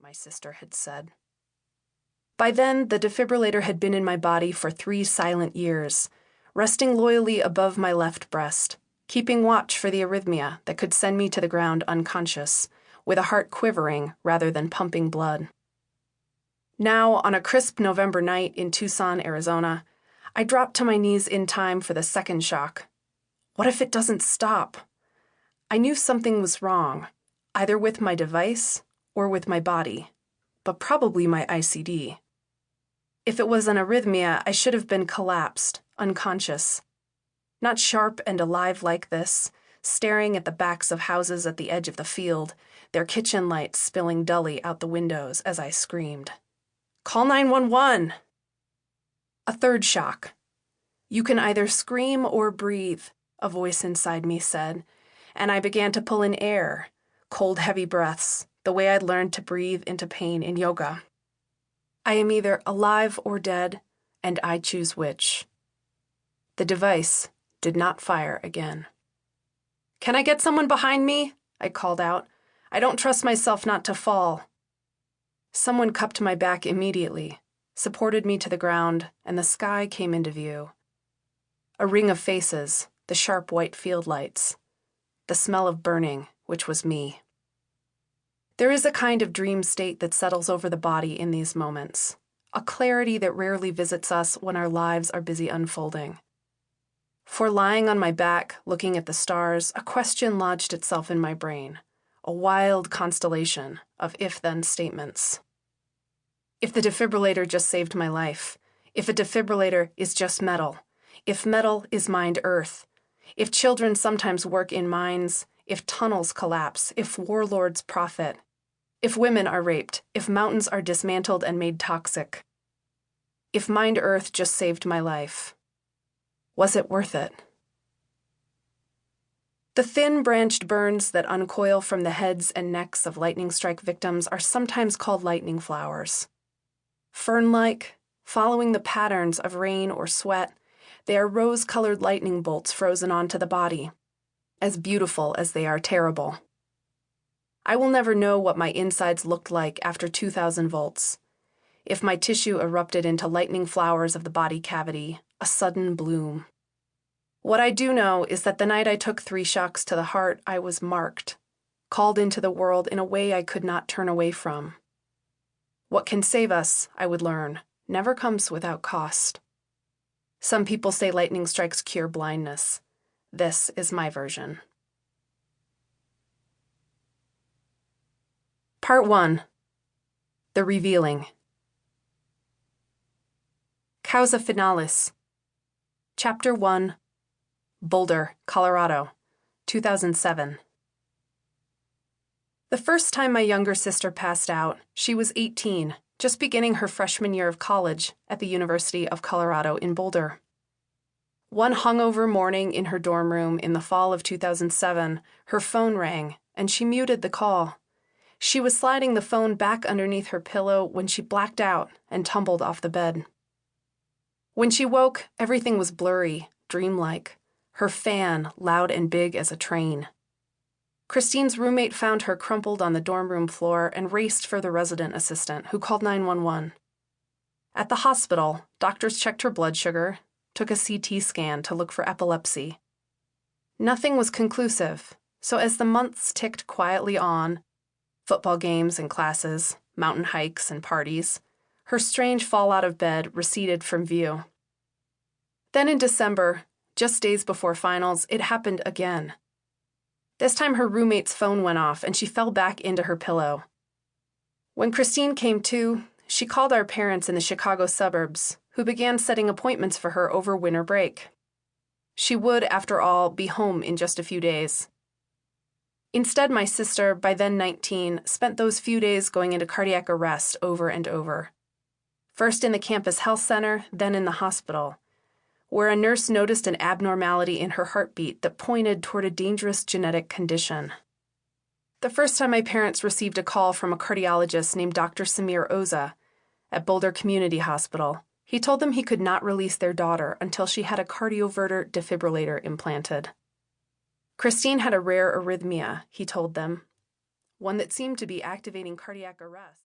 my sister had said. By then, the defibrillator had been in my body for 3 silent years, resting loyally above my left breast, keeping watch for the arrhythmia that could send me to the ground unconscious, with a heart quivering rather than pumping blood. Now, on a crisp November night in Tucson, Arizona, I dropped to my knees in time for the second shock. What if it doesn't stop? I knew something was wrong, either with my device or with my body, but probably my ICD. If it was an arrhythmia, I should have been collapsed, unconscious. Not sharp and alive like this, staring at the backs of houses at the edge of the field, their kitchen lights spilling dully out the windows as I screamed. "Call 911!" A third shock. "You can either scream or breathe," a voice inside me said, and I began to pull in air, cold, heavy breaths, the way I'd learned to breathe into pain in yoga. I am either alive or dead, and I choose which. The device did not fire again. "Can I get someone behind me?" I called out. "I don't trust myself not to fall." Someone cupped my back immediately, supported me to the ground, and the sky came into view. A ring of faces, the sharp white field lights, the smell of burning, which was me. There is a kind of dream state that settles over the body in these moments, a clarity that rarely visits us when our lives are busy unfolding. For lying on my back, looking at the stars, a question lodged itself in my brain, a wild constellation of if-then statements. If the defibrillator just saved my life, if a defibrillator is just metal, if metal is mined earth, if children sometimes work in mines, if tunnels collapse, if warlords profit, if women are raped, if mountains are dismantled and made toxic, if mined earth just saved my life, was it worth it? The thin branched burns that uncoil from the heads and necks of lightning strike victims are sometimes called lightning flowers. Fern-like, following the patterns of rain or sweat, they are rose-colored lightning bolts frozen onto the body, as beautiful as they are terrible. I will never know what my insides looked like after 2,000 volts, if my tissue erupted into lightning flowers of the body cavity, a sudden bloom. What I do know is that the night I took 3 shocks to the heart, I was marked, called into the world in a way I could not turn away from. What can save us, I would learn, never comes without cost. Some people say lightning strikes cure blindness. This is my version. Part 1. The Revealing. Causa Finalis. Chapter 1. Boulder, Colorado, 2007. The first time my younger sister passed out, she was 18, just beginning her freshman year of college at the University of Colorado in Boulder. One hungover morning in her dorm room in the fall of 2007, her phone rang, and she muted the call. She was sliding the phone back underneath her pillow when she blacked out and tumbled off the bed. When she woke, everything was blurry, dreamlike, her fan loud and big as a train. Christine's roommate found her crumpled on the dorm room floor and raced for the resident assistant, who called 911. At the hospital, doctors checked her blood sugar, took a CT scan to look for epilepsy. Nothing was conclusive, so as the months ticked quietly on, football games and classes, mountain hikes and parties, her strange fall out of bed receded from view. Then in December, just days before finals, it happened again. This time her roommate's phone went off and she fell back into her pillow. When Christine came to, she called our parents in the Chicago suburbs, who began setting appointments for her over winter break. She would, after all, be home in just a few days. Instead, my sister, by then 19, spent those few days going into cardiac arrest over and over. First in the campus health center, then in the hospital, where a nurse noticed an abnormality in her heartbeat that pointed toward a dangerous genetic condition. The first time my parents received a call from a cardiologist named Dr. Samir Oza at Boulder Community Hospital, he told them he could not release their daughter until she had a cardioverter defibrillator implanted. Christine had a rare arrhythmia, he told them, one that seemed to be activating cardiac arrest.